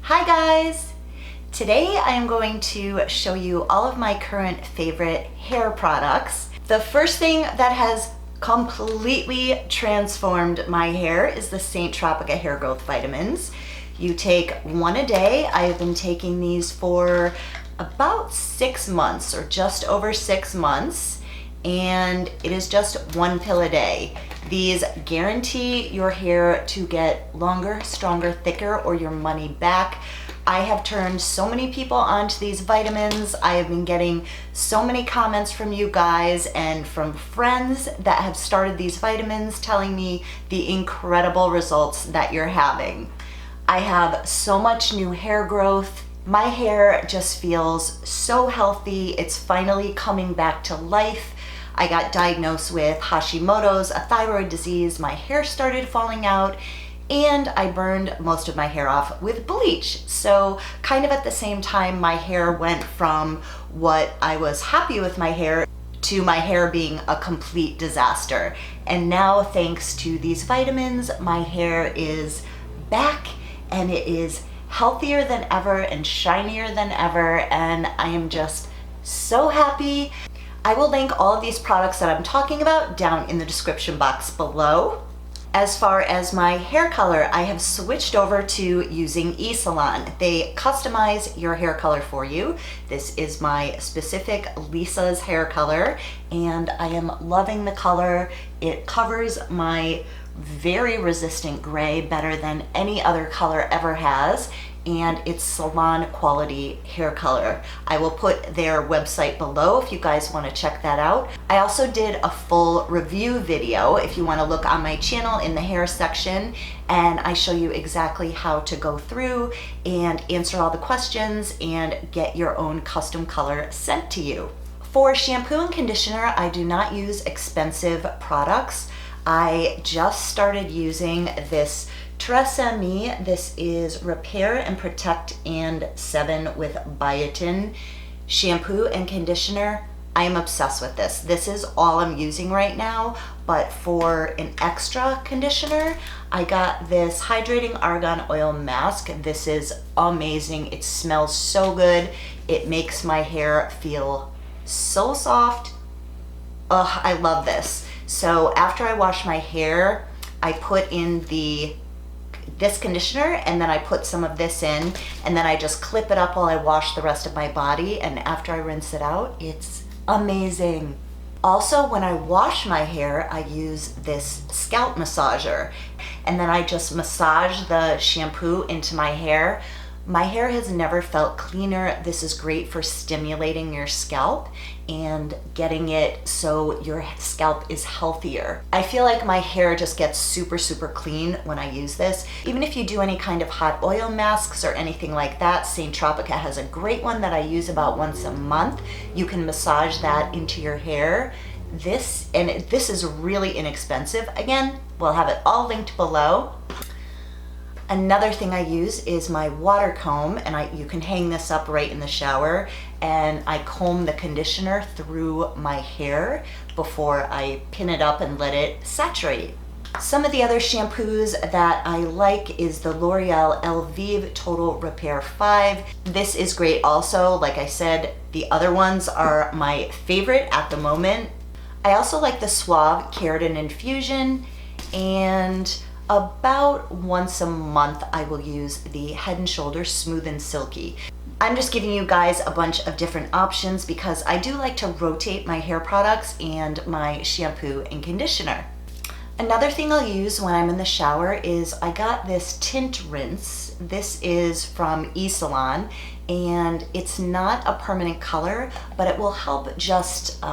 Hi guys! Today I am going to show you all of my current favorite hair products. The first thing that has completely transformed my hair is the Saint Tropica hair growth vitamins. You take one a day. I have been taking these for about 6 months or just over 6 months, and it is just one pill a day. These guarantee your hair to get longer, stronger, thicker, or your money back. I have turned so many people onto these vitamins. I have been getting so many comments from you guys and from friends that have started these vitamins telling me the incredible results that you're having. I have so much new hair growth. My hair just feels so healthy. It's finally coming back to life. I got diagnosed with Hashimoto's, a thyroid disease. My hair started falling out, and I burned most of my hair off with bleach. So kind of at the same time, my hair went from what I was happy with my hair to my hair being a complete disaster. And now, thanks to these vitamins, my hair is back and it is healthier than ever and shinier than ever, and I am just so happy. I will link all of these products that I'm talking about down in the description box below. As far as my hair color, I have switched over to using eSalon. They customize your hair color for you. This is my specific Lisa's hair color, and I am loving the color. It covers my very resistant gray better than any other color ever has, and it's salon quality hair color. I will put their website below if you guys want to check that out. I also did a full review video if you want to look on my channel in the hair section, and I show you exactly how to go through and answer all the questions and get your own custom color sent to you. For shampoo and conditioner, I do not use expensive products. I just started using this Tresemme. This is Repair and Protect and 7 with biotin shampoo and conditioner. I am obsessed with this. This is all I'm using right now, but for an extra conditioner, I got this hydrating argan oil mask. This is amazing. It smells so good. It makes my hair feel so soft. Ugh, I love this. So after I wash my hair, I put in this conditioner, and then I put some of this in, and then I just clip it up while I wash the rest of my body, and after I rinse it out, it's amazing. Also, when I wash my hair, I use this scalp massager, and then I just massage the shampoo into my hair. My hair has never felt cleaner. This is great for stimulating your scalp and getting it so your scalp is healthier. I feel like my hair just gets super clean when I use this. Even if you do any kind of hot oil masks or anything like that, Saint Tropica has a great one that I use about once a month. You can massage that into your hair. This is really inexpensive. Again, we'll have it all linked below. Another thing I use is my water comb, and you can hang this up right in the shower, and I comb the conditioner through my hair before I pin it up and let it saturate. Some of the other shampoos that I like is the L'Oreal Elvive Total Repair 5. This is great also. Like I said, the other ones are my favorite at the moment. I also like the Suave Keratin Infusion, and about once a month I will use the Head & Shoulders Smooth and Silky. I'm just giving you guys a bunch of different options because I do like to rotate my hair products and my shampoo and conditioner. Another thing I'll use when I'm in the shower is I got this tint rinse. This is from eSalon, and it's not a permanent color, but it will help just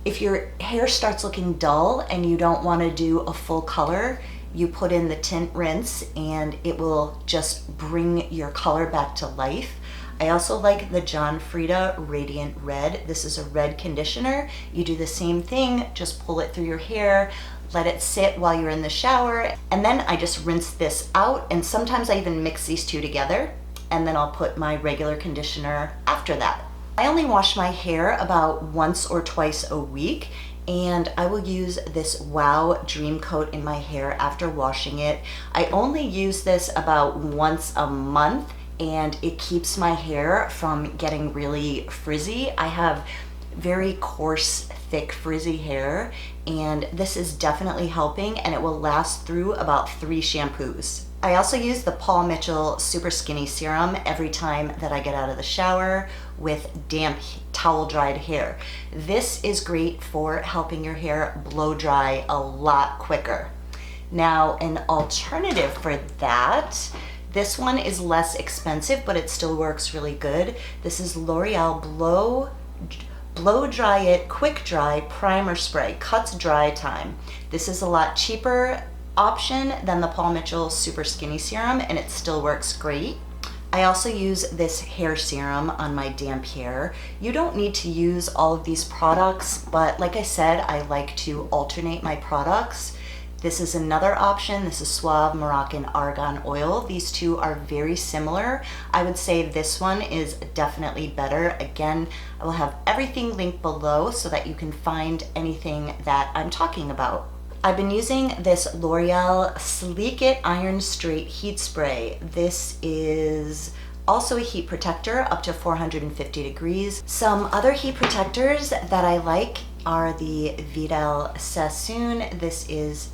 if your hair starts looking dull and you don't want to do a full color, you put in the tint rinse and it will just bring your color back to life. I also like the John Frieda Radiant Red. This is a red conditioner. You do the same thing, just pull it through your hair, let it sit while you're in the shower, and then I just rinse this out, and sometimes I even mix these two together, and then I'll put my regular conditioner after that. I only wash my hair about once or twice a week, and I will use this Wow Dream Coat in my hair after washing it. I only use this about once a month, and it keeps my hair from getting really frizzy. I have very coarse, thick, frizzy hair, and this is definitely helping, and it will last through about 3 shampoos. I also use the Paul Mitchell Super Skinny Serum every time that I get out of the shower with damp towel dried hair. This is great for helping your hair blow dry a lot quicker. Now, an alternative for that, this one is less expensive, but it still works really good. This is L'Oreal Blow Dry It Quick Dry Primer Spray, cuts dry time. This is a lot cheaper option than the Paul Mitchell Super Skinny Serum, and it still works great. I also use this hair serum on my damp hair. You don't need to use all of these products, but like I said, I like to alternate my products. This is another option. This is Suave Moroccan Argan Oil. These two are very similar. I would say this one is definitely better. Again, I will have everything linked below so that you can find anything that I'm talking about. I've been using this L'Oreal Sleek It Iron Straight Heat Spray. This is also a heat protector up to 450 degrees. Some other heat protectors that I like are the Vidal Sassoon. This is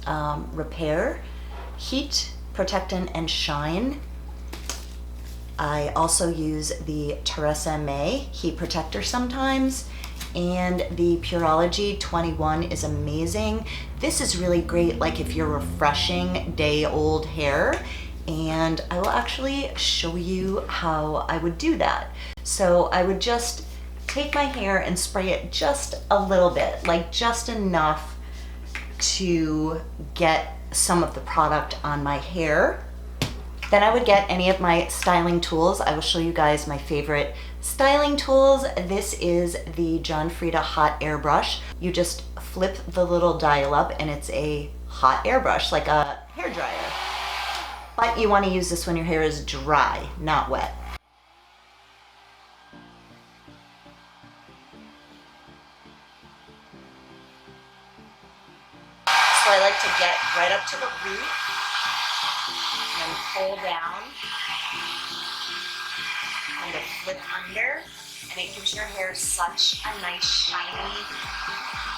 Repair, Heat, Protectant, and Shine. I also use the Teresa May heat protector sometimes, and the Pureology 21 is amazing. This is really great like if you're refreshing day-old hair, and I will actually show you how I would do that. So I would just take my hair and spray it just a little bit, like just enough to get some of the product on my hair. Then I would get any of my styling tools. I will show you guys my favorite styling tools. This is the John Frieda Hot Airbrush. You just flip the little dial up and it's a hot airbrush, like a hair dryer. But you want to use this when your hair is dry, not wet. So I like to get right up to the root and then pull down, kind of flip under, and it gives your hair such a nice, shiny,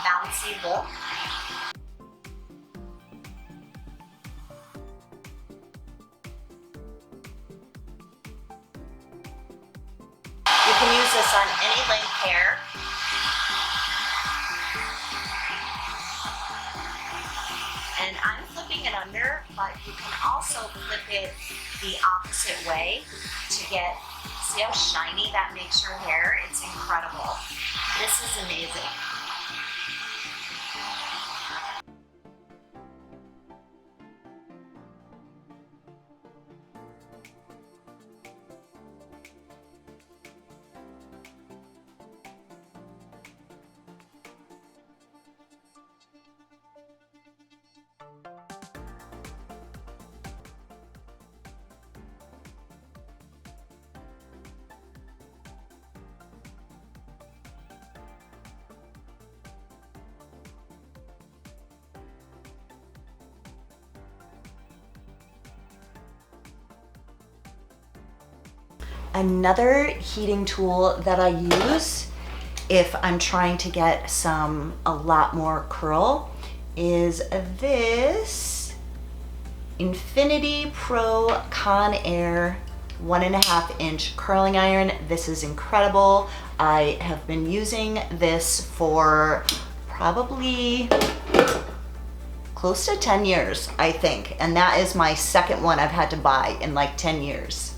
bouncy look. You can use this on any length hair. And I'm flipping it under, but you can also flip it the opposite way to get, see how shiny that makes your hair? It's incredible. This is amazing. Another heating tool that I use if I'm trying to get a lot more curl is this Infinity Pro Conair 1.5 inch curling iron. This is incredible. I have been using this for probably close to 10 years, I think. And that is my second one I've had to buy in like 10 years.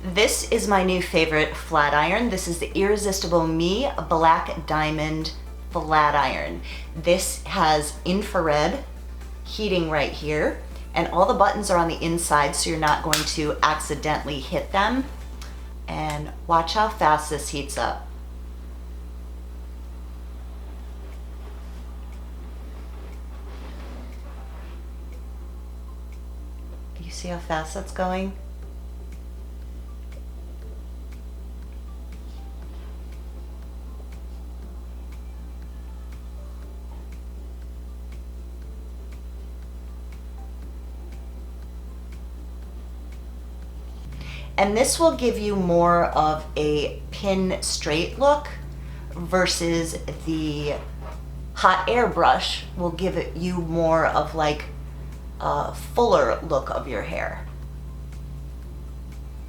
This is my new favorite flat iron. This is the Irresistible Me Black Diamond Flat Iron. This has infrared heating right here, and all the buttons are on the inside so you're not going to accidentally hit them. And watch how fast this heats up. You see how fast that's going? And this will give you more of a pin straight look versus the hot air brush will give it you more of like a fuller look of your hair.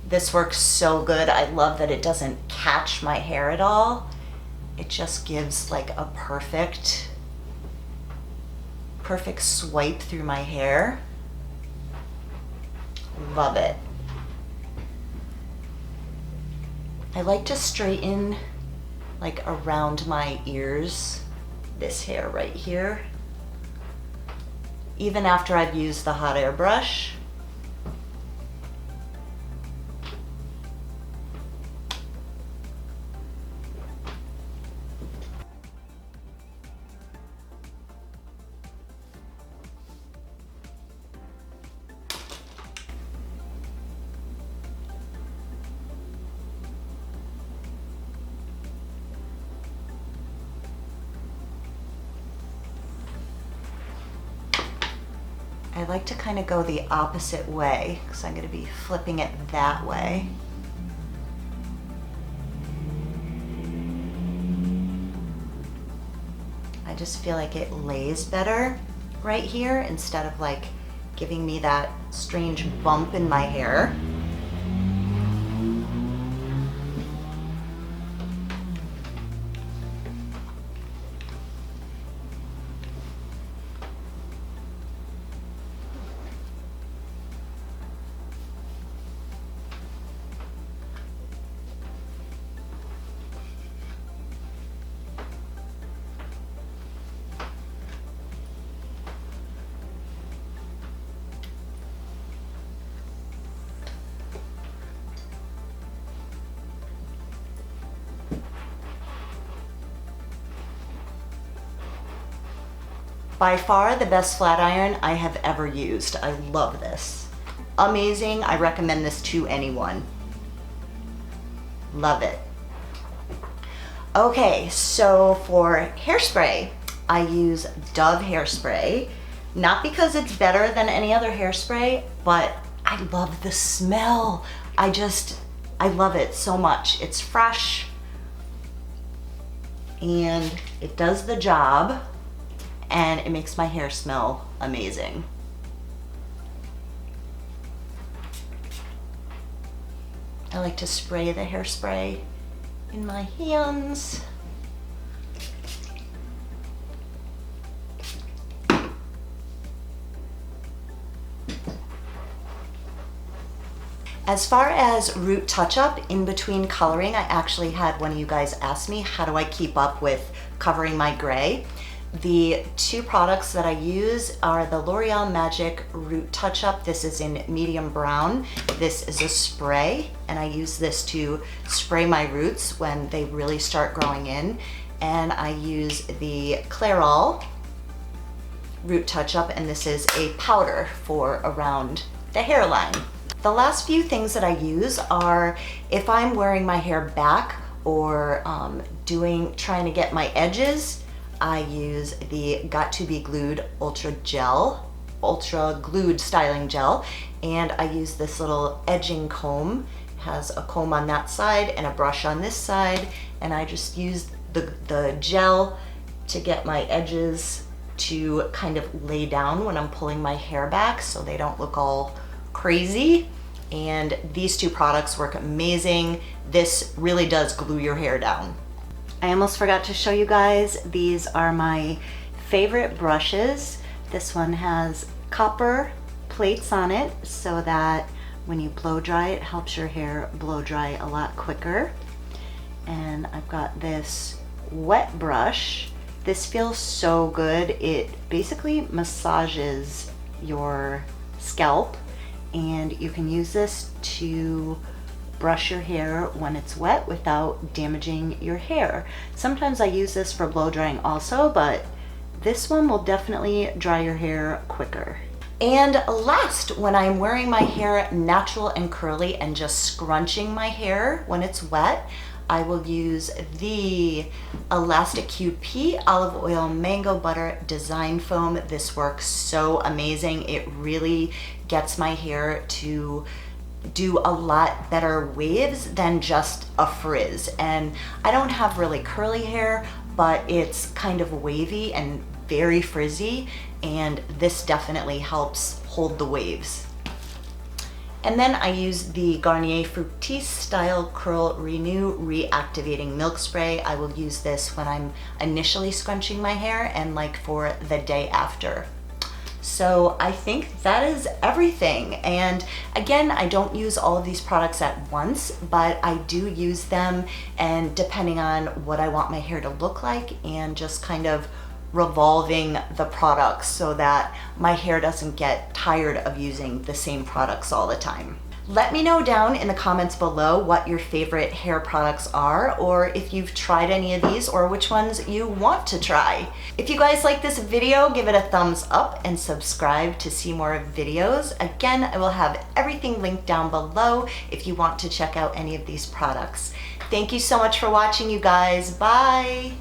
This works so good. I love that it doesn't catch my hair at all. It just gives like a perfect swipe through my hair. Love it. I like to straighten like around my ears, this hair right here, even after I've used the hot air brush. I like to kind of go the opposite way because I'm going to be flipping it that way. I just feel like it lays better right here instead of like giving me that strange bump in my hair. By far the best flat iron I have ever used. I love this. Amazing. I recommend this to anyone. Love it. Okay, so for hairspray, I use Dove hairspray. Not because it's better than any other hairspray, but I love the smell. I love it so much. It's fresh and it does the job. And it makes my hair smell amazing. I like to spray the hairspray in my hands. As far as root touch-up in between coloring, I actually had one of you guys ask me, how do I keep up with covering my gray? The two products that I use are the L'Oreal Magic Root Touch-Up. This is in medium brown. This is a spray, and I use this to spray my roots when they really start growing in. And I use the Clairol Root Touch-Up, and this is a powder for around the hairline. The last few things that I use are if I'm wearing my hair back or trying to get my edges, I use the Got2b Glued Ultra Glued Styling Gel, and I use this little edging comb. It has a comb on that side and a brush on this side, and I just use the gel to get my edges to kind of lay down when I'm pulling my hair back so they don't look all crazy. And these two products work amazing. This really does glue your hair down. I almost forgot to show you guys, these are my favorite brushes. This one has copper plates on it so that when you blow dry, it helps your hair blow dry a lot quicker. And I've got this wet brush. This feels so good. It basically massages your scalp, and you can use this to brush your hair when it's wet without damaging your hair. Sometimes I use this for blow drying also, but this one will definitely dry your hair quicker. And last, when I'm wearing my hair natural and curly and just scrunching my hair when it's wet, I will use the Elastic QP Olive Oil Mango Butter Design Foam. This works so amazing. It really gets my hair to do a lot better waves than just a frizz. And I don't have really curly hair, but it's kind of wavy and very frizzy, and this definitely helps hold the waves. And then I use the Garnier Fructis Style Curl Renew Reactivating Milk Spray. I will use this when I'm initially scrunching my hair and like for the day after. So I think that is everything. And again, I don't use all of these products at once, but I do use them, and depending on what I want my hair to look like, and just kind of revolving the products so that my hair doesn't get tired of using the same products all the time. Let me know down in the comments below what your favorite hair products are, or if you've tried any of these, or which ones you want to try. If you guys like this video, give it a thumbs up and subscribe to see more videos. Again, I will have everything linked down below if you want to check out any of these products. Thank you so much for watching, you guys. Bye!